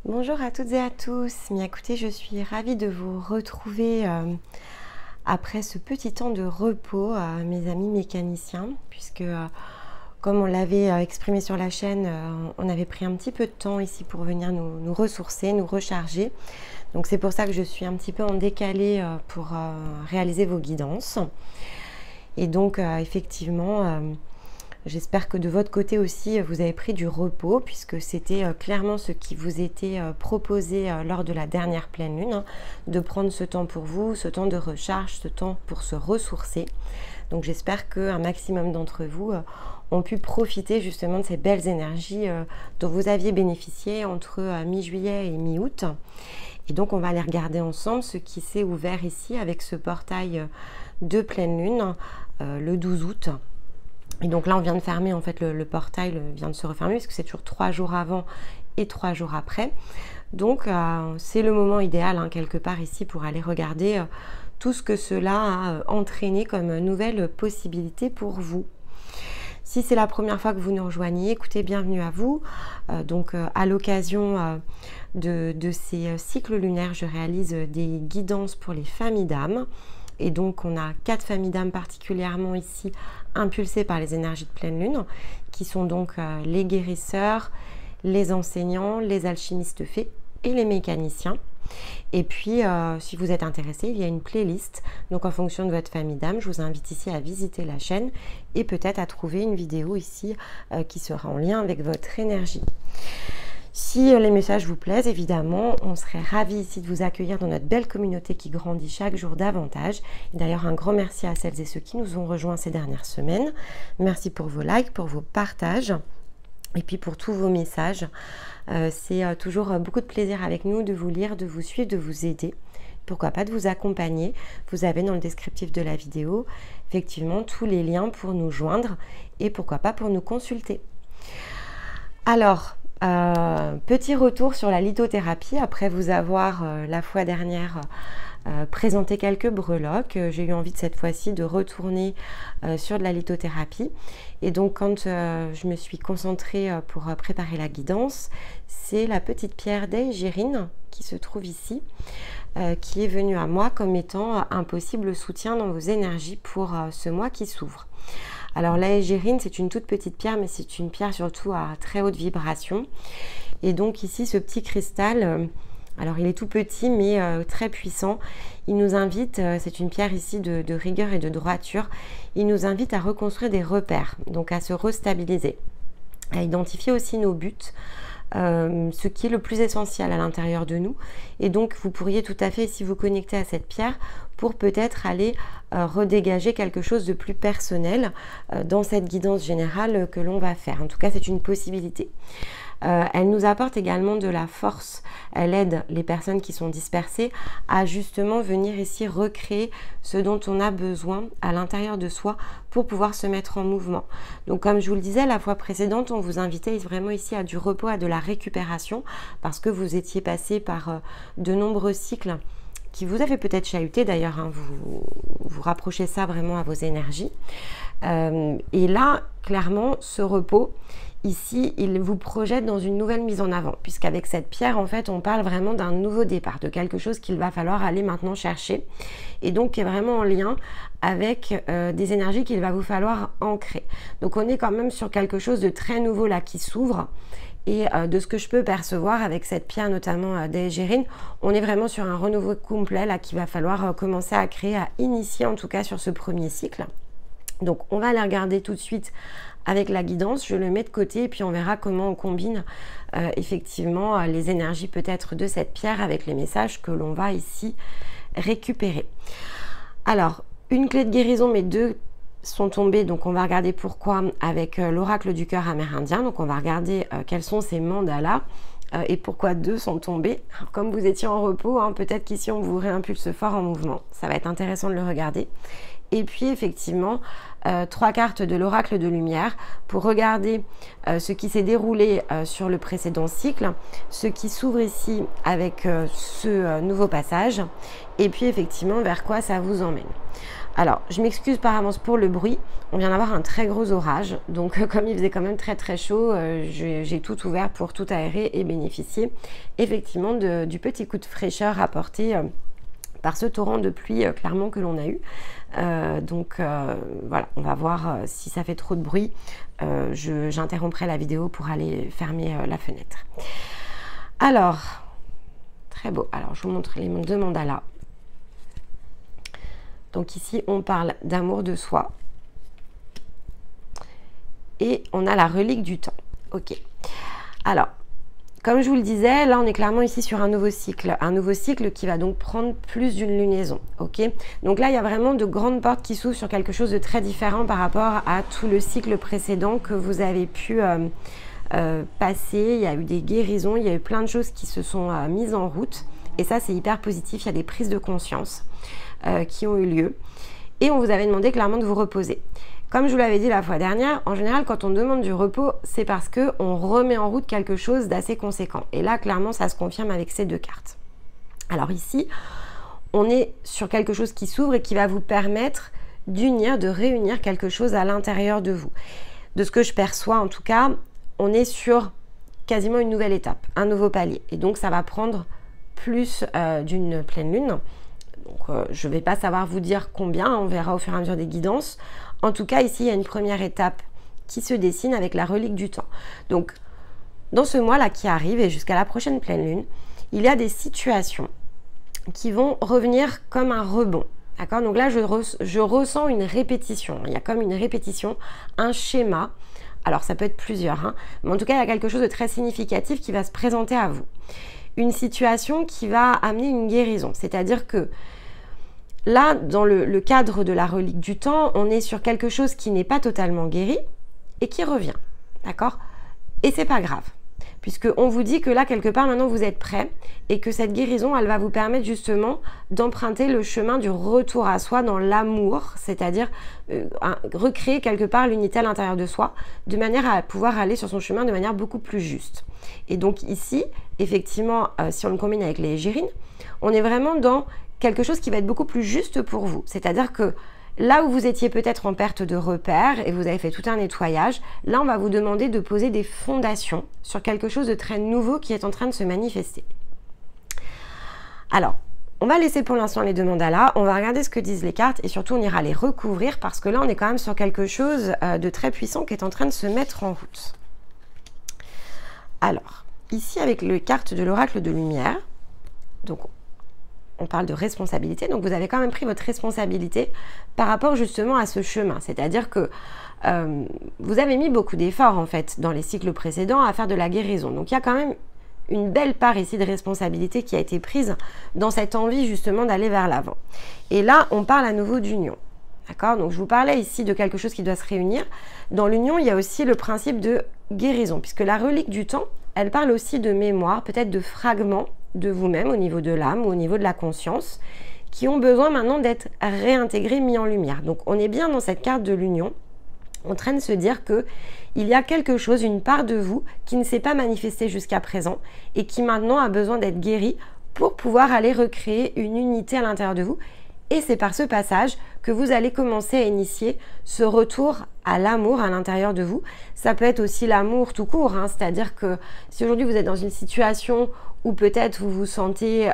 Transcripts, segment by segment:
Bonjour à toutes et à tous. Bien, écoutez, je suis ravie de vous retrouver après ce petit temps de repos, mes amis mécaniciens, puisque comme on l'avait exprimé sur la chaîne, on avait pris un petit peu de temps ici pour venir nous ressourcer, nous recharger. Donc c'est pour ça que je suis un petit peu en décalé pour réaliser vos guidances. Et donc effectivement, j'espère que de votre côté aussi, vous avez pris du repos, puisque c'était clairement ce qui vous était proposé lors de la dernière pleine lune, hein, de prendre ce temps pour vous, ce temps de recharge, ce temps pour se ressourcer. Donc j'espère qu'un maximum d'entre vous ont pu profiter justement de ces belles énergies dont vous aviez bénéficié entre mi-juillet et mi-août. Et donc on va aller regarder ensemble ce qui s'est ouvert ici avec ce portail de pleine lune le 12 août. Et donc là, on vient de fermer, en fait, le portail vient de se refermer, parce que c'est toujours 3 jours avant et 3 jours après. Donc, c'est le moment idéal, hein, quelque part ici, pour aller regarder tout ce que cela a entraîné comme nouvelle possibilité pour vous. Si c'est la première fois que vous nous rejoignez, écoutez, bienvenue à vous. Donc, à l'occasion de ces cycles lunaires, je réalise des guidances pour les familles d'âmes. Et donc, on a 4 familles d'âmes particulièrement ici impulsées par les énergies de pleine lune, qui sont donc les guérisseurs, les enseignants, les alchimistes fées et les mécaniciens. Et puis, si vous êtes intéressé, il y a une playlist. Donc, en fonction de votre famille d'âme, je vous invite ici à visiter la chaîne et peut-être à trouver une vidéo ici qui sera en lien avec votre énergie. Si les messages vous plaisent, évidemment, on serait ravis ici de vous accueillir dans notre belle communauté qui grandit chaque jour davantage. D'ailleurs, un grand merci à celles et ceux qui nous ont rejoints ces dernières semaines. Merci pour vos likes, pour vos partages et puis pour tous vos messages. C'est toujours beaucoup de plaisir avec nous de vous lire, de vous suivre, de vous aider. Pourquoi pas de vous accompagner. Vous avez dans le descriptif de la vidéo, effectivement, tous les liens pour nous joindre et pourquoi pas pour nous consulter. Alors, petit retour sur la lithothérapie après vous avoir la fois dernière présenté quelques breloques. J'ai eu envie de cette fois-ci de retourner sur de la lithothérapie. Et donc quand je me suis concentrée pour préparer la guidance, c'est la petite pierre d'Aegirine qui se trouve ici, qui est venue à moi comme étant un possible soutien dans vos énergies pour ce mois qui s'ouvre. Alors l'Aegirine, c'est une toute petite pierre, mais c'est une pierre surtout à très haute vibration. Et donc ici, ce petit cristal, alors il est tout petit, mais très puissant. Il nous invite, c'est une pierre ici de rigueur et de droiture, il nous invite à reconstruire des repères, donc à se restabiliser, à identifier aussi nos buts, ce qui est le plus essentiel à l'intérieur de nous. Et donc vous pourriez tout à fait ici vous connecter à cette pierre pour peut-être aller redégager quelque chose de plus personnel dans cette guidance générale que l'on va faire. En tout cas, c'est une possibilité. Elle nous apporte également de la force. Elle aide les personnes qui sont dispersées à justement venir ici recréer ce dont on a besoin à l'intérieur de soi pour pouvoir se mettre en mouvement. Donc comme je vous le disais la fois précédente, on vous invitait vraiment ici à du repos, à de la récupération, parce que vous étiez passé par de nombreux cycles qui vous avez peut-être chahuté d'ailleurs, hein, vous rapprochez ça vraiment à vos énergies. Et là, clairement, ce repos, ici, il vous projette dans une nouvelle mise en avant, puisqu'avec cette pierre, en fait, on parle vraiment d'un nouveau départ, de quelque chose qu'il va falloir aller maintenant chercher, et donc qui est vraiment en lien avec des énergies qu'il va vous falloir ancrer. Donc on est quand même sur quelque chose de très nouveau là qui s'ouvre, et de ce que je peux percevoir avec cette pierre notamment d'Aegirine, on est vraiment sur un renouveau complet là qu'il va falloir commencer à créer, à initier en tout cas sur ce premier cycle. Donc on va aller regarder tout de suite avec la guidance, je le mets de côté et puis on verra comment on combine effectivement les énergies peut-être de cette pierre avec les messages que l'on va ici récupérer. Alors, une clé de guérison, mais 2 sont tombées, donc on va regarder pourquoi avec l'oracle du cœur amérindien. Donc on va regarder quels sont ces mandalas et pourquoi 2 sont tombés. Alors, comme vous étiez en repos, hein, peut-être qu'ici on vous réimpulse fort en mouvement. Ça va être intéressant de le regarder. Et puis effectivement, 3 cartes de l'oracle de lumière pour regarder ce qui s'est déroulé sur le précédent cycle, ce qui s'ouvre ici avec ce nouveau passage, et puis effectivement vers quoi ça vous emmène. Alors, je m'excuse par avance pour le bruit. On vient d'avoir un très gros orage. Donc, comme il faisait quand même très chaud, j'ai tout ouvert pour tout aérer et bénéficier effectivement du petit coup de fraîcheur apporté par ce torrent de pluie clairement que l'on a eu. Voilà, on va voir si ça fait trop de bruit. J'interromprai la vidéo pour aller fermer la fenêtre. Alors, très beau. Alors, je vous montre les deux mandalas. Donc ici, on parle d'amour de soi. Et on a la relique du temps. Ok. Alors, comme je vous le disais, là, on est clairement ici sur un nouveau cycle. Un nouveau cycle qui va donc prendre plus d'une lunaison. Ok. Donc là, il y a vraiment de grandes portes qui s'ouvrent sur quelque chose de très différent par rapport à tout le cycle précédent que vous avez pu passer. Il y a eu des guérisons, il y a eu plein de choses qui se sont mises en route. Et ça, c'est hyper positif. Il y a des prises de conscience qui ont eu lieu. Et on vous avait demandé clairement de vous reposer. Comme je vous l'avais dit la fois dernière, en général, quand on demande du repos, c'est parce qu'on remet en route quelque chose d'assez conséquent. Et là, clairement, ça se confirme avec ces deux cartes. Alors ici, on est sur quelque chose qui s'ouvre et qui va vous permettre d'unir, de réunir quelque chose à l'intérieur de vous. De ce que je perçois, en tout cas, on est sur quasiment une nouvelle étape, un nouveau palier. Et donc, ça va prendre plus d'une pleine lune. Donc, je ne vais pas savoir vous dire combien, on verra au fur et à mesure des guidances. En tout cas, ici, il y a une première étape qui se dessine avec la relique du temps. Donc, dans ce mois-là qui arrive et jusqu'à la prochaine pleine lune, il y a des situations qui vont revenir comme un rebond. D'accord? Donc là, je ressens une répétition. Il y a comme une répétition, un schéma. Alors, ça peut être plusieurs, hein, mais en tout cas, il y a quelque chose de très significatif qui va se présenter à vous. Une situation qui va amener une guérison. C'est-à-dire que là, dans le cadre de la relique du temps, on est sur quelque chose qui n'est pas totalement guéri et qui revient. D'accord? Et c'est pas grave. Puisqu'on vous dit que là, quelque part, maintenant, vous êtes prêt et que cette guérison, elle va vous permettre justement d'emprunter le chemin du retour à soi dans l'amour, c'est-à-dire recréer quelque part l'unité à l'intérieur de soi, de manière à pouvoir aller sur son chemin de manière beaucoup plus juste. Et donc ici, effectivement, si on le combine avec les égérines, on est vraiment dans quelque chose qui va être beaucoup plus juste pour vous. C'est-à-dire que là où vous étiez peut-être en perte de repères et vous avez fait tout un nettoyage, là on va vous demander de poser des fondations sur quelque chose de très nouveau qui est en train de se manifester. Alors, on va laisser pour l'instant les deux mandalas, on va regarder ce que disent les cartes et surtout on ira les recouvrir parce que là on est quand même sur quelque chose de très puissant qui est en train de se mettre en route. Alors, ici avec les cartes de l'oracle de lumière, donc on parle de responsabilité, donc vous avez quand même pris votre responsabilité par rapport justement à ce chemin. C'est-à-dire que vous avez mis beaucoup d'efforts en fait dans les cycles précédents à faire de la guérison. Donc il y a quand même une belle part ici de responsabilité qui a été prise dans cette envie justement d'aller vers l'avant. Et là, on parle à nouveau d'union. D'accord? Donc je vous parlais ici de quelque chose qui doit se réunir. Dans l'union, il y a aussi le principe de guérison, puisque la relique du temps, elle parle aussi de mémoire, peut-être de fragments de vous-même au niveau de l'âme ou au niveau de la conscience qui ont besoin maintenant d'être réintégrés, mis en lumière. Donc on est bien dans cette carte de l'union en train de se dire que il y a quelque chose, une part de vous qui ne s'est pas manifestée jusqu'à présent et qui maintenant a besoin d'être guérie pour pouvoir aller recréer une unité à l'intérieur de vous. Et c'est par ce passage que vous allez commencer à initier ce retour à l'amour à l'intérieur de vous. Ça peut être aussi l'amour tout court, hein, c'est-à-dire que si aujourd'hui vous êtes dans une situation où peut-être vous vous sentez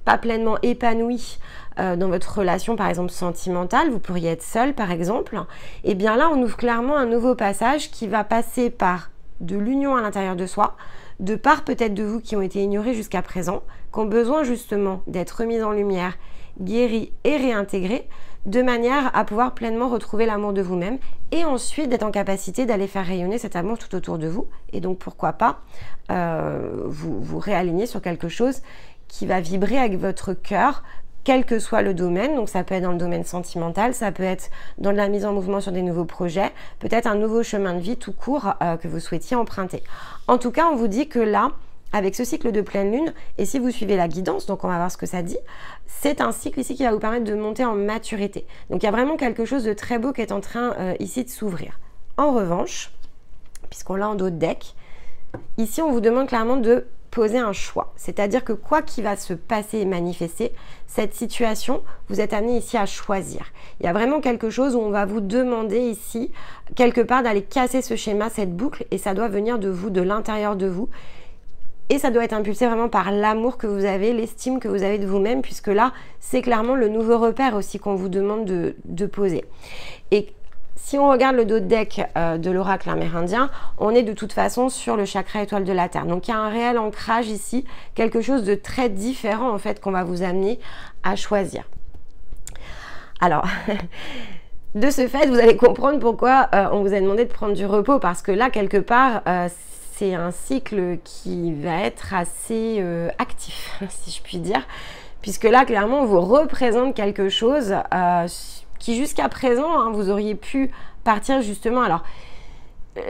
pas pleinement épanoui dans votre relation par exemple sentimentale, vous pourriez être seul par exemple, et bien là on ouvre clairement un nouveau passage qui va passer par de l'union à l'intérieur de soi, de parts peut-être de vous qui ont été ignorées jusqu'à présent, qui ont besoin justement d'être remises en lumière, guéries et réintégrées, de manière à pouvoir pleinement retrouver l'amour de vous-même et ensuite d'être en capacité d'aller faire rayonner cet amour tout autour de vous. Et donc pourquoi pas vous réaligner sur quelque chose qui va vibrer avec votre cœur, quel que soit le domaine. Donc ça peut être dans le domaine sentimental, ça peut être dans la mise en mouvement sur des nouveaux projets, peut-être un nouveau chemin de vie tout court que vous souhaitiez emprunter. En tout cas, on vous dit que là, avec ce cycle de pleine lune, et si vous suivez la guidance, donc on va voir ce que ça dit, c'est un cycle ici qui va vous permettre de monter en maturité. Donc il y a vraiment quelque chose de très beau qui est en train ici de s'ouvrir. En revanche, puisqu'on l'a en dos de deck, ici on vous demande clairement de poser un choix. C'est-à-dire que quoi qu'il va se passer et manifester, cette situation, vous êtes amené ici à choisir. Il y a vraiment quelque chose où on va vous demander ici, quelque part, d'aller casser ce schéma, cette boucle, et ça doit venir de vous, de l'intérieur de vous. Et ça doit être impulsé vraiment par l'amour que vous avez, l'estime que vous avez de vous-même, puisque là, c'est clairement le nouveau repère aussi qu'on vous demande de poser. Et si on regarde le dos de deck de l'oracle amérindien, on est de toute façon sur le chakra étoile de la Terre. Donc il y a un réel ancrage ici, quelque chose de très différent en fait qu'on va vous amener à choisir. Alors, de ce fait, vous allez comprendre pourquoi on vous a demandé de prendre du repos, parce que là, quelque part, c'est un cycle qui va être assez actif, si je puis dire, puisque là, clairement, on vous représente quelque chose qui jusqu'à présent, hein, vous auriez pu partir justement. Alors,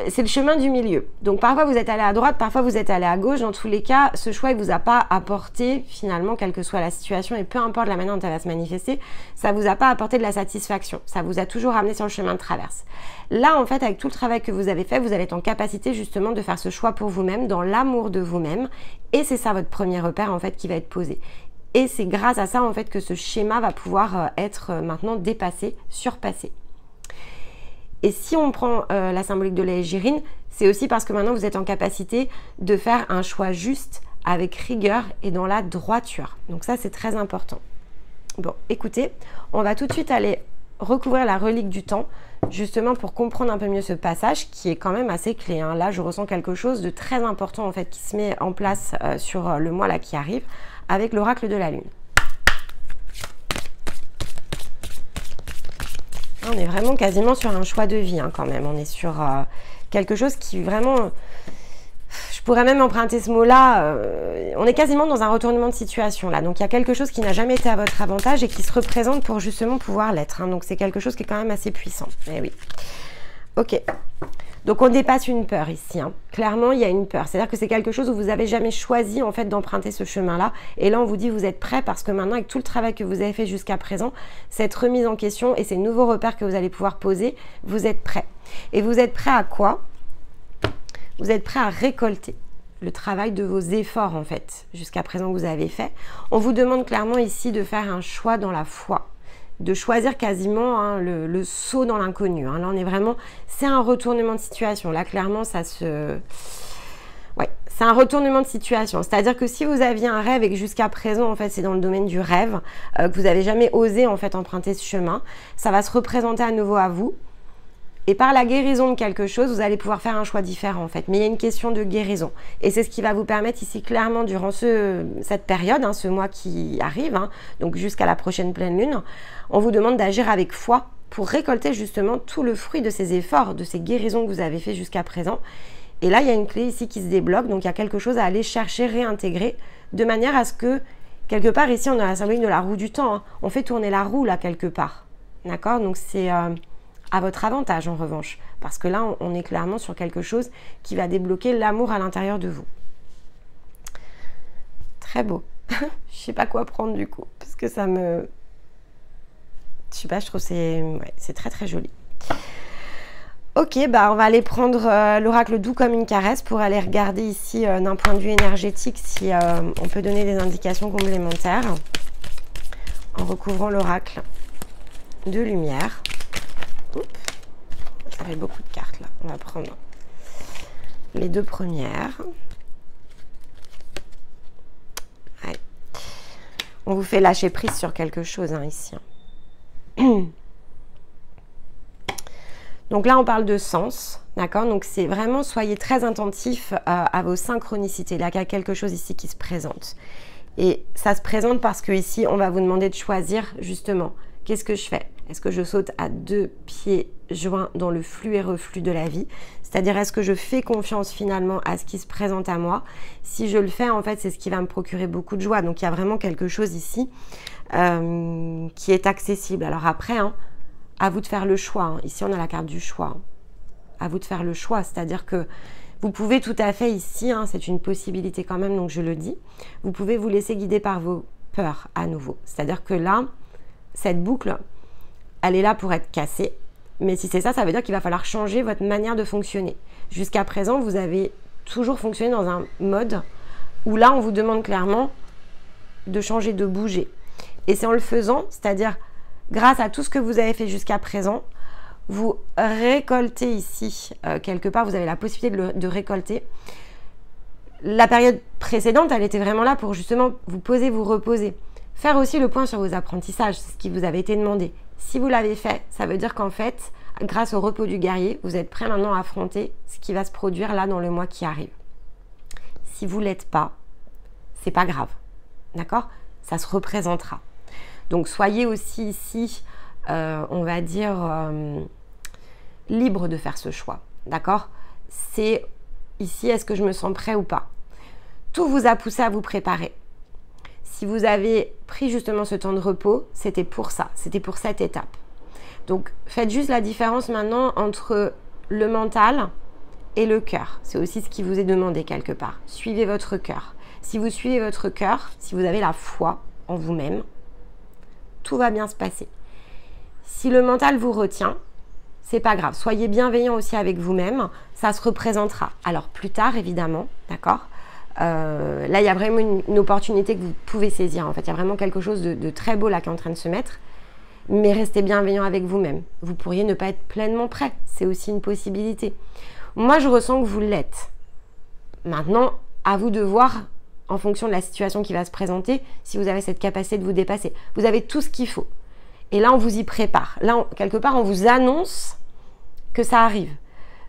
c'est le chemin du milieu. Donc, parfois, vous êtes allé à droite, parfois, vous êtes allé à gauche. Dans tous les cas, ce choix, il ne vous a pas apporté, finalement, quelle que soit la situation, et peu importe la manière dont elle va se manifester, ça ne vous a pas apporté de la satisfaction. Ça vous a toujours amené sur le chemin de traverse. Là, en fait, avec tout le travail que vous avez fait, vous allez être en capacité, justement, de faire ce choix pour vous-même, dans l'amour de vous-même. Et c'est ça, votre premier repère, en fait, qui va être posé. Et c'est grâce à ça, en fait, que ce schéma va pouvoir être maintenant dépassé, surpassé. Et si on prend la symbolique de la Égérine, c'est aussi parce que maintenant, vous êtes en capacité de faire un choix juste, avec rigueur et dans la droiture. Donc ça, c'est très important. Bon, écoutez, on va tout de suite aller recouvrir la relique du temps, justement pour comprendre un peu mieux ce passage, qui est quand même assez clé, hein. Là, je ressens quelque chose de très important, en fait, qui se met en place sur le mois là qui arrive, avec l'oracle de la Lune. On est vraiment quasiment sur un choix de vie, hein, quand même. On est sur quelque chose qui vraiment... Je pourrais même emprunter ce mot-là. On est quasiment dans un retournement de situation, là. Donc, il y a quelque chose qui n'a jamais été à votre avantage et qui se représente pour justement pouvoir l'être, hein. Donc, c'est quelque chose qui est quand même assez puissant. Eh oui. Ok. Donc, on dépasse une peur ici, hein. Clairement, il y a une peur. C'est-à-dire que c'est quelque chose où vous n'avez jamais choisi, en fait, d'emprunter ce chemin-là. Et là, on vous dit, vous êtes prêt parce que maintenant, avec tout le travail que vous avez fait jusqu'à présent, cette remise en question et ces nouveaux repères que vous allez pouvoir poser, vous êtes prêt. Et vous êtes prêt à quoi? Vous êtes prêt à récolter le travail de vos efforts, en fait, jusqu'à présent que vous avez fait. On vous demande clairement ici de faire un choix dans la foi, de choisir quasiment, hein, le saut dans l'inconnu, hein. Là, on est vraiment... C'est un retournement de situation. Là, clairement, ça se... Ouais, c'est un retournement de situation. C'est-à-dire que si vous aviez un rêve et que jusqu'à présent, en fait, c'est dans le domaine du rêve, que vous n'avez jamais osé, en fait, emprunter ce chemin, ça va se représenter à nouveau à vous. Et par la guérison de quelque chose, vous allez pouvoir faire un choix différent, en fait. Mais il y a une question de guérison. Et c'est ce qui va vous permettre ici, clairement, durant cette période, hein, ce mois qui arrive, hein, donc jusqu'à la prochaine pleine lune, on vous demande d'agir avec foi pour récolter justement tout le fruit de ces efforts, de ces guérisons que vous avez fait jusqu'à présent. Et là, il y a une clé ici qui se débloque. Donc, il y a quelque chose à aller chercher, réintégrer, de manière à ce que, quelque part, ici, on a la symbolique de la roue du temps, hein. On fait tourner la roue, là, quelque part. D'accord? Donc, c'est... à votre avantage en revanche, parce que là on est clairement sur quelque chose qui va débloquer l'amour à l'intérieur de vous. Très beau. Je sais pas quoi prendre du coup, parce que ça me... Je sais pas, je trouve c'est très très joli. Ok, bah on va aller prendre l'oracle doux comme une caresse pour aller regarder ici d'un point de vue énergétique si on peut donner des indications complémentaires en recouvrant l'oracle de lumière. Ça fait beaucoup de cartes là. On va prendre les deux premières. Ouais. On vous fait lâcher prise sur quelque chose, hein, ici. Donc là, on parle de sens. D'accord? Donc c'est vraiment, soyez très attentifs à vos synchronicités. Là, il y a quelque chose ici qui se présente. Et ça se présente parce que ici, on va vous demander de choisir justement. Qu'est-ce que je fais? Est-ce que je saute à deux pieds joints dans le flux et reflux de la vie? C'est-à-dire, est-ce que je fais confiance finalement à ce qui se présente à moi? Si je le fais, en fait, c'est ce qui va me procurer beaucoup de joie. Donc, il y a vraiment quelque chose ici qui est accessible. Alors après, hein, à vous de faire le choix, hein. Ici, on a la carte du choix, hein. À vous de faire le choix. C'est-à-dire que vous pouvez tout à fait ici, hein, c'est une possibilité quand même, donc je le dis, vous pouvez vous laisser guider par vos peurs à nouveau. C'est-à-dire que là, cette boucle, elle est là pour être cassée. Mais si c'est ça, ça veut dire qu'il va falloir changer votre manière de fonctionner. Jusqu'à présent, vous avez toujours fonctionné dans un mode où là, on vous demande clairement de changer, de bouger. Et c'est en le faisant, c'est-à-dire grâce à tout ce que vous avez fait jusqu'à présent, vous récoltez ici, quelque part, vous avez la possibilité de récolter. La période précédente, elle était vraiment là pour justement vous poser, vous reposer. Faire aussi le point sur vos apprentissages, c'est ce qui vous avait été demandé. Si vous l'avez fait, ça veut dire qu'en fait, grâce au repos du guerrier, vous êtes prêt maintenant à affronter ce qui va se produire là dans le mois qui arrive. Si vous ne l'êtes pas, c'est pas grave, d'accord? Ça se représentera. Donc soyez aussi ici, on va dire, libre de faire ce choix, d'accord? C'est ici, est-ce que je me sens prêt ou pas? Tout vous a poussé à vous préparer. Si vous avez pris justement ce temps de repos, c'était pour ça, c'était pour cette étape. Donc faites juste la différence maintenant entre le mental et le cœur. C'est aussi ce qui vous est demandé quelque part. Suivez votre cœur. Si vous suivez votre cœur, si vous avez la foi en vous-même, tout va bien se passer. Si le mental vous retient, c'est pas grave. Soyez bienveillant aussi avec vous-même, ça se représentera. Alors plus tard, évidemment, d'accord? Là, il y a vraiment une opportunité que vous pouvez saisir. En fait, il y a vraiment quelque chose de très beau là qui est en train de se mettre. Mais restez bienveillant avec vous-même. Vous pourriez ne pas être pleinement prêt. C'est aussi une possibilité. Moi, je ressens que vous l'êtes. Maintenant, à vous de voir, en fonction de la situation qui va se présenter, si vous avez cette capacité de vous dépasser. Vous avez tout ce qu'il faut. Et là, on vous y prépare. Là, quelque part, on vous annonce que ça arrive.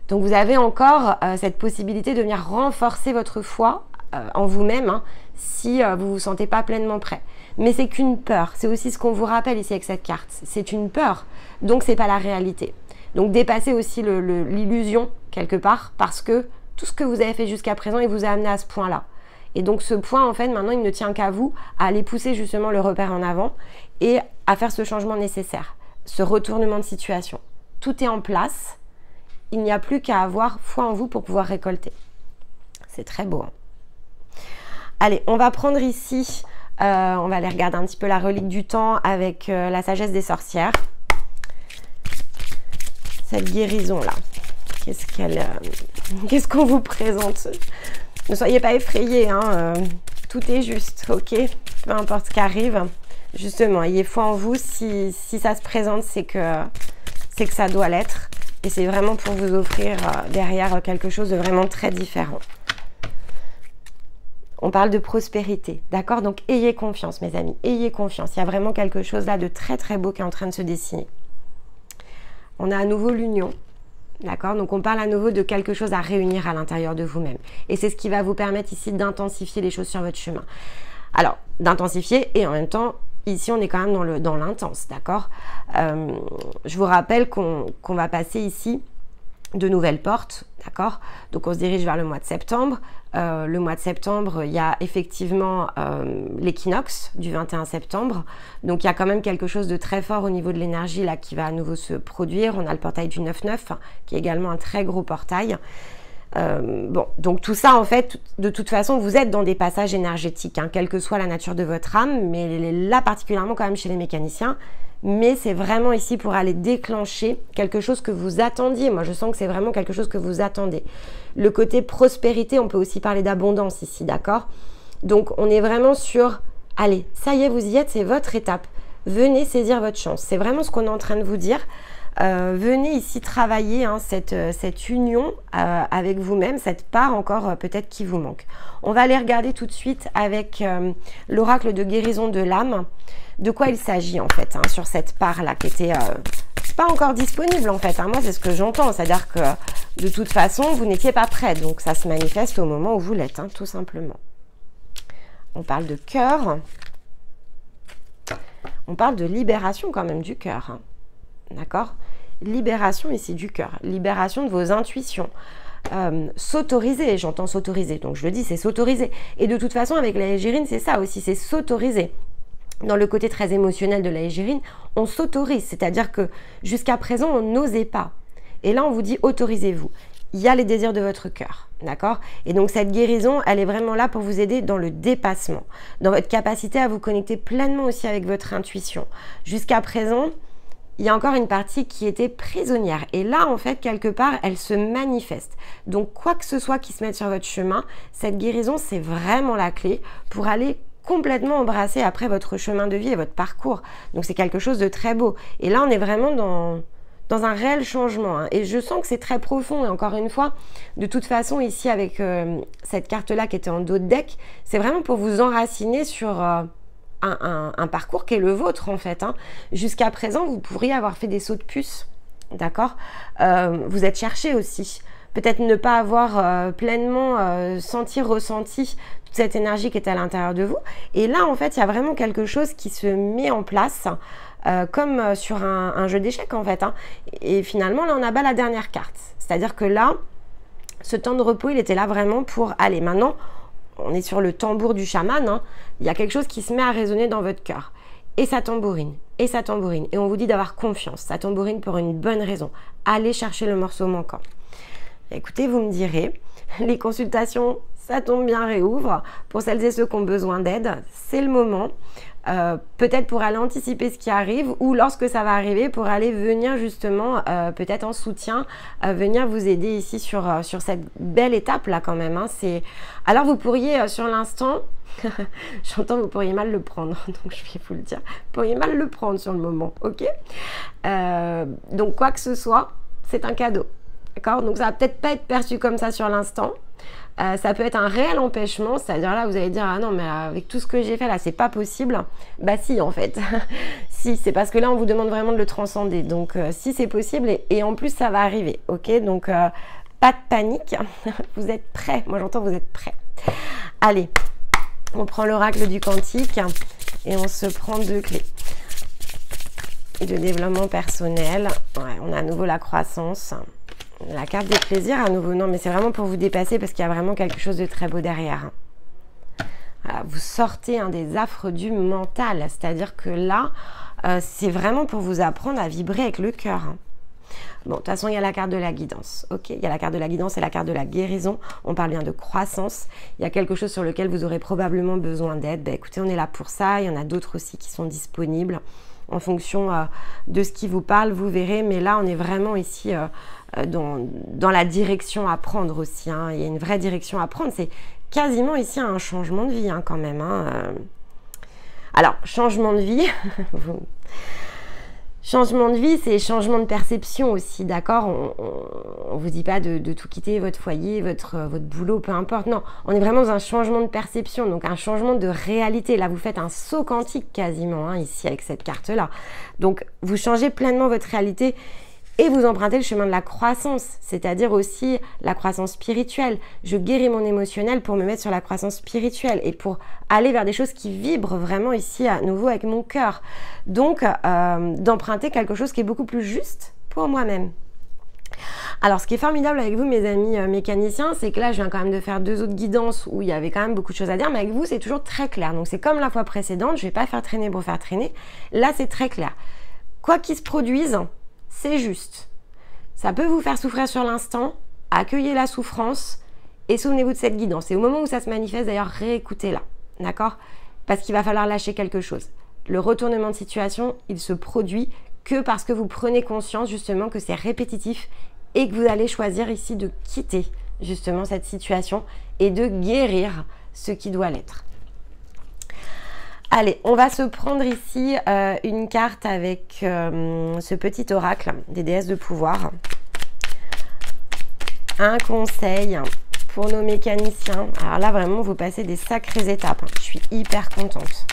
Donc, vous avez encore cette possibilité de venir renforcer votre foi en vous-même, hein, si vous ne vous sentez pas pleinement prêt. Mais c'est qu'une peur. C'est aussi ce qu'on vous rappelle ici avec cette carte. C'est une peur. Donc, ce n'est pas la réalité. Donc, dépassez aussi l'illusion quelque part parce que tout ce que vous avez fait jusqu'à présent, il vous a amené à ce point-là. Et donc, ce point, en fait, maintenant, il ne tient qu'à vous à aller pousser justement le repère en avant et à faire ce changement nécessaire, ce retournement de situation. Tout est en place. Il n'y a plus qu'à avoir foi en vous pour pouvoir récolter. C'est très beau. Hein. Allez, on va prendre ici, on va aller regarder un petit peu la relique du temps avec la sagesse des sorcières. Cette guérison-là, qu'est-ce qu'on vous présente? Ne soyez pas effrayés, hein, tout est juste, ok? Peu importe ce qui arrive, justement, ayez foi en vous. Si ça se présente, c'est que ça doit l'être. Et c'est vraiment pour vous offrir derrière quelque chose de vraiment très différent. On parle de prospérité, d'accord? Donc, ayez confiance, mes amis, ayez confiance. Il y a vraiment quelque chose là de très, très beau qui est en train de se dessiner. On a à nouveau l'union, d'accord? Donc, on parle à nouveau de quelque chose à réunir à l'intérieur de vous-même. Et c'est ce qui va vous permettre ici d'intensifier les choses sur votre chemin. Alors, d'intensifier et en même temps, ici, on est quand même dans l'intense, d'accord? Je vous rappelle qu'on va passer ici de nouvelles portes, d'accord? Donc, on se dirige vers le mois de septembre. Le mois de septembre, il y a effectivement l'équinoxe du 21 septembre. Donc, il y a quand même quelque chose de très fort au niveau de l'énergie là qui va à nouveau se produire. On a le portail du 9-9 qui est également un très gros portail. Bon, donc tout ça, en fait, de toute façon, vous êtes dans des passages énergétiques, hein, quelle que soit la nature de votre âme, mais là particulièrement quand même chez les mécaniciens. Mais c'est vraiment ici pour aller déclencher quelque chose que vous attendiez. Moi, je sens que c'est vraiment quelque chose que vous attendez. Le côté prospérité, on peut aussi parler d'abondance ici, d'accord? Donc, on est vraiment sur, allez, ça y est, vous y êtes, c'est votre étape. Venez saisir votre chance. C'est vraiment ce qu'on est en train de vous dire. Venez ici travailler hein, cette union avec vous-même, cette part encore peut-être qui vous manque. On va aller regarder tout de suite avec l'oracle de guérison de l'âme, de quoi il s'agit en fait, hein, sur cette part-là qui était pas encore disponible en fait. Hein. Moi, c'est ce que j'entends, c'est-à-dire que de toute façon, vous n'étiez pas prêt, donc ça se manifeste au moment où vous l'êtes, hein, tout simplement. On parle de cœur, on parle de libération quand même du cœur, hein. D'accord? Libération ici du cœur, libération de vos intuitions. S'autoriser, j'entends s'autoriser, donc je le dis, c'est s'autoriser. Et de toute façon, avec la égérine, c'est ça aussi, c'est s'autoriser. Dans le côté très émotionnel de la égérine, on s'autorise, c'est-à-dire que jusqu'à présent, on n'osait pas. Et là, on vous dit, autorisez-vous. Il y a les désirs de votre cœur, d'accord? Et donc, cette guérison, elle est vraiment là pour vous aider dans le dépassement, dans votre capacité à vous connecter pleinement aussi avec votre intuition. Jusqu'à présent, il y a encore une partie qui était prisonnière. Et là, en fait, quelque part, elle se manifeste. Donc, quoi que ce soit qui se mette sur votre chemin, cette guérison, c'est vraiment la clé pour aller complètement embrasser après votre chemin de vie et votre parcours. Donc, c'est quelque chose de très beau. Et là, on est vraiment dans un réel changement. Hein. Et je sens que c'est très profond. Et encore une fois, de toute façon, ici, avec cette carte-là qui était en dos de deck, c'est vraiment pour vous enraciner sur... un parcours qui est le vôtre en fait. Hein. Jusqu'à présent, vous pourriez avoir fait des sauts de puce, d'accord. Vous êtes cherché aussi. Peut-être ne pas avoir pleinement ressenti toute cette énergie qui est à l'intérieur de vous. Et là, en fait, il y a vraiment quelque chose qui se met en place comme sur un jeu d'échecs en fait. Hein. Et finalement, là, on abat la dernière carte. C'est-à-dire que là, ce temps de repos, il était là vraiment pour aller. Maintenant, on est sur le tambour du chaman, hein. Il y a quelque chose qui se met à résonner dans votre cœur. Et ça tambourine, et ça tambourine. Et on vous dit d'avoir confiance. Ça tambourine pour une bonne raison. Allez chercher le morceau manquant. Écoutez, vous me direz, les consultations, ça tombe bien, réouvre. Pour celles et ceux qui ont besoin d'aide, c'est le moment. Peut-être pour aller anticiper ce qui arrive ou lorsque ça va arriver pour aller venir justement peut-être en soutien, venir vous aider ici sur cette belle étape là quand même. Hein. Alors vous pourriez sur l'instant, j'entends vous pourriez mal le prendre, donc je vais vous le dire, vous pourriez mal le prendre sur le moment, ok. Donc quoi que ce soit, c'est un cadeau, d'accord. Donc ça va peut-être pas être perçu comme ça sur l'instant. Ça peut être un réel empêchement, c'est-à-dire là vous allez dire ah non mais avec tout ce que j'ai fait là c'est pas possible. Bah si en fait, si c'est parce que là on vous demande vraiment de le transcender, donc si c'est possible et en plus ça va arriver, ok. Donc pas de panique, vous êtes prêts, moi j'entends vous êtes prêts. Allez, on prend l'oracle du quantique et on se prend 2 clés de développement personnel. Ouais, on a à nouveau la croissance. La carte des plaisirs à nouveau, non mais c'est vraiment pour vous dépasser parce qu'il y a vraiment quelque chose de très beau derrière. Voilà, vous sortez des affres du mental, c'est-à-dire que là, c'est vraiment pour vous apprendre à vibrer avec le cœur. Bon, de toute façon, il y a la carte de la guidance, ok. Il y a la carte de la guidance et la carte de la guérison. On parle bien de croissance. Il y a quelque chose sur lequel vous aurez probablement besoin d'aide. Ben, écoutez, on est là pour ça. Il y en a d'autres aussi qui sont disponibles en fonction de ce qui vous parle, vous verrez. Mais là, on est vraiment ici dans la direction à prendre aussi. Hein. Il y a une vraie direction à prendre. C'est quasiment ici un changement de vie hein, quand même. Hein. Alors, changement de vie... Changement de vie, c'est changement de perception aussi, d'accord. On vous dit pas de tout quitter, votre foyer, votre boulot, peu importe. Non, on est vraiment dans un changement de perception, donc un changement de réalité. Là, vous faites un saut quantique quasiment, hein, ici, avec cette carte-là. Donc, vous changez pleinement votre réalité et vous empruntez le chemin de la croissance, c'est-à-dire aussi la croissance spirituelle. Je guéris mon émotionnel pour me mettre sur la croissance spirituelle et pour aller vers des choses qui vibrent vraiment ici à nouveau avec mon cœur. Donc, d'emprunter quelque chose qui est beaucoup plus juste pour moi-même. Alors, ce qui est formidable avec vous, mes amis mécaniciens, c'est que là, je viens quand même de faire 2 autres guidances où il y avait quand même beaucoup de choses à dire, mais avec vous, c'est toujours très clair. Donc, c'est comme la fois précédente, je ne vais pas faire traîner pour faire traîner. Là, c'est très clair. Quoi qu'il se produise, c'est juste. Ça peut vous faire souffrir sur l'instant, accueillez la souffrance et souvenez-vous de cette guidance. Et au moment où ça se manifeste, d'ailleurs, réécoutez-la, d'accord? Parce qu'il va falloir lâcher quelque chose. Le retournement de situation, il se produit que parce que vous prenez conscience justement que c'est répétitif et que vous allez choisir ici de quitter justement cette situation et de guérir ce qui doit l'être. Allez, on va se prendre ici une carte avec ce petit oracle des déesses de pouvoir. Un conseil pour nos mécaniciens. Alors là, vraiment, vous passez des sacrées étapes. Je suis hyper contente.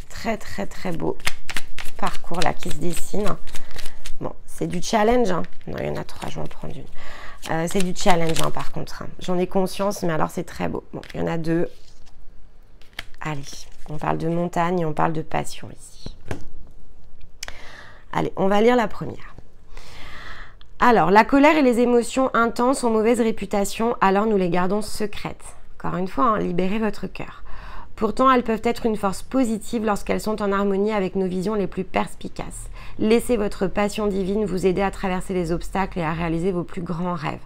Très, très, très beau parcours là qui se dessine. Bon, c'est du challenge. Hein. Non, il y en a 3, je vais en prendre une. C'est du challenge hein, par contre. Hein. J'en ai conscience, mais alors c'est très beau. Bon, il y en a 2. Allez. On parle de montagne et on parle de passion ici. Allez, on va lire la première. Alors, la colère et les émotions intenses ont mauvaise réputation, alors nous les gardons secrètes. Encore une fois, hein, libérez votre cœur. Pourtant, elles peuvent être une force positive lorsqu'elles sont en harmonie avec nos visions les plus perspicaces. Laissez votre passion divine vous aider à traverser les obstacles et à réaliser vos plus grands rêves.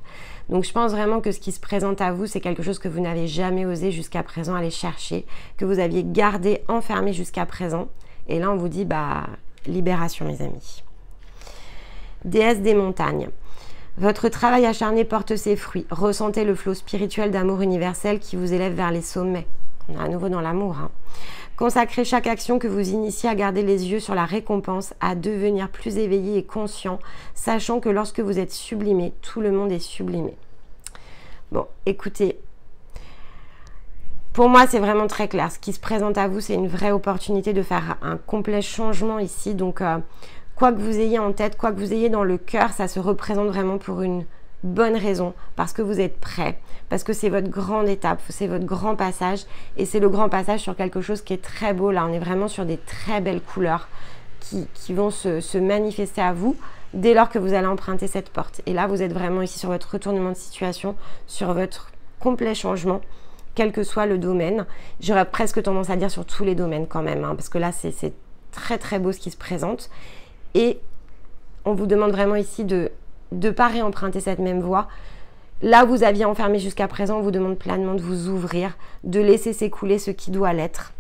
Donc je pense vraiment que ce qui se présente à vous, c'est quelque chose que vous n'avez jamais osé jusqu'à présent aller chercher, que vous aviez gardé, enfermé jusqu'à présent. Et là, on vous dit, bah, libération, mes amis. Déesse des montagnes. Votre travail acharné porte ses fruits. Ressentez le flot spirituel d'amour universel qui vous élève vers les sommets. On est à nouveau dans l'amour. Consacrez chaque action que vous initiez à garder les yeux sur la récompense, à devenir plus éveillé et conscient, sachant que lorsque vous êtes sublimé, tout le monde est sublimé. Bon, écoutez, pour moi, c'est vraiment très clair. Ce qui se présente à vous, c'est une vraie opportunité de faire un complet changement ici. Donc, quoi que vous ayez en tête, quoi que vous ayez dans le cœur, ça se représente vraiment pour une bonne raison, parce que vous êtes prêt, parce que c'est votre grande étape, c'est votre grand passage, et c'est le grand passage sur quelque chose qui est très beau. Là, on est vraiment sur des très belles couleurs qui vont se manifester à vous dès lors que vous allez emprunter cette porte. Et là, vous êtes vraiment ici sur votre retournement de situation, sur votre complet changement, quel que soit le domaine. J'aurais presque tendance à dire sur tous les domaines quand même, parce que là, c'est très très beau ce qui se présente. Et on vous demande vraiment ici de ne pas réemprunter cette même voie. Là où vous aviez enfermé jusqu'à présent, on vous demande pleinement de vous ouvrir, de laisser s'écouler ce qui doit l'être.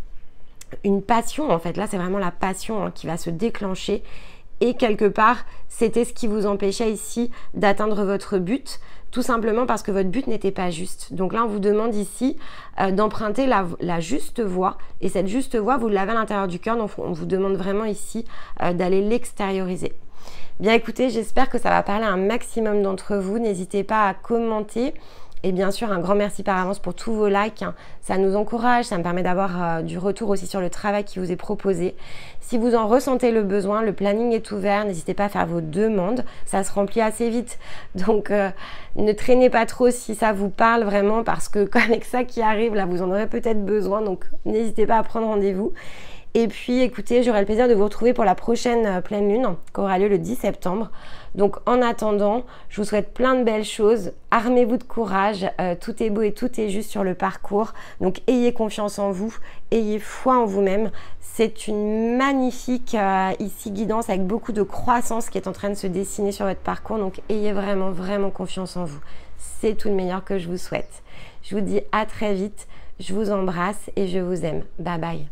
Une passion, en fait, là c'est vraiment la passion qui va se déclencher. Et quelque part, c'était ce qui vous empêchait ici d'atteindre votre but, tout simplement parce que votre but n'était pas juste. Donc là, on vous demande ici d'emprunter la juste voie. Et cette juste voie, vous l'avez à l'intérieur du cœur, donc on vous demande vraiment ici d'aller l'extérioriser. Bien écoutez, j'espère que ça va parler à un maximum d'entre vous. N'hésitez pas à commenter. Et bien sûr, un grand merci par avance pour tous vos likes. Ça nous encourage, ça me permet d'avoir du retour aussi sur le travail qui vous est proposé. Si vous en ressentez le besoin, le planning est ouvert. N'hésitez pas à faire vos demandes. Ça se remplit assez vite. Donc, ne traînez pas trop si ça vous parle vraiment, parce que avec ça qui arrive, là, vous en aurez peut-être besoin. Donc, n'hésitez pas à prendre rendez-vous. Et puis, écoutez, j'aurai le plaisir de vous retrouver pour la prochaine pleine lune qui aura lieu le 10 septembre. Donc, en attendant, je vous souhaite plein de belles choses. Armez-vous de courage. Tout est beau et tout est juste sur le parcours. Donc, ayez confiance en vous. Ayez foi en vous-même. C'est une magnifique ici guidance avec beaucoup de croissance qui est en train de se dessiner sur votre parcours. Donc, ayez vraiment, vraiment confiance en vous. C'est tout le meilleur que je vous souhaite. Je vous dis à très vite. Je vous embrasse et je vous aime. Bye bye.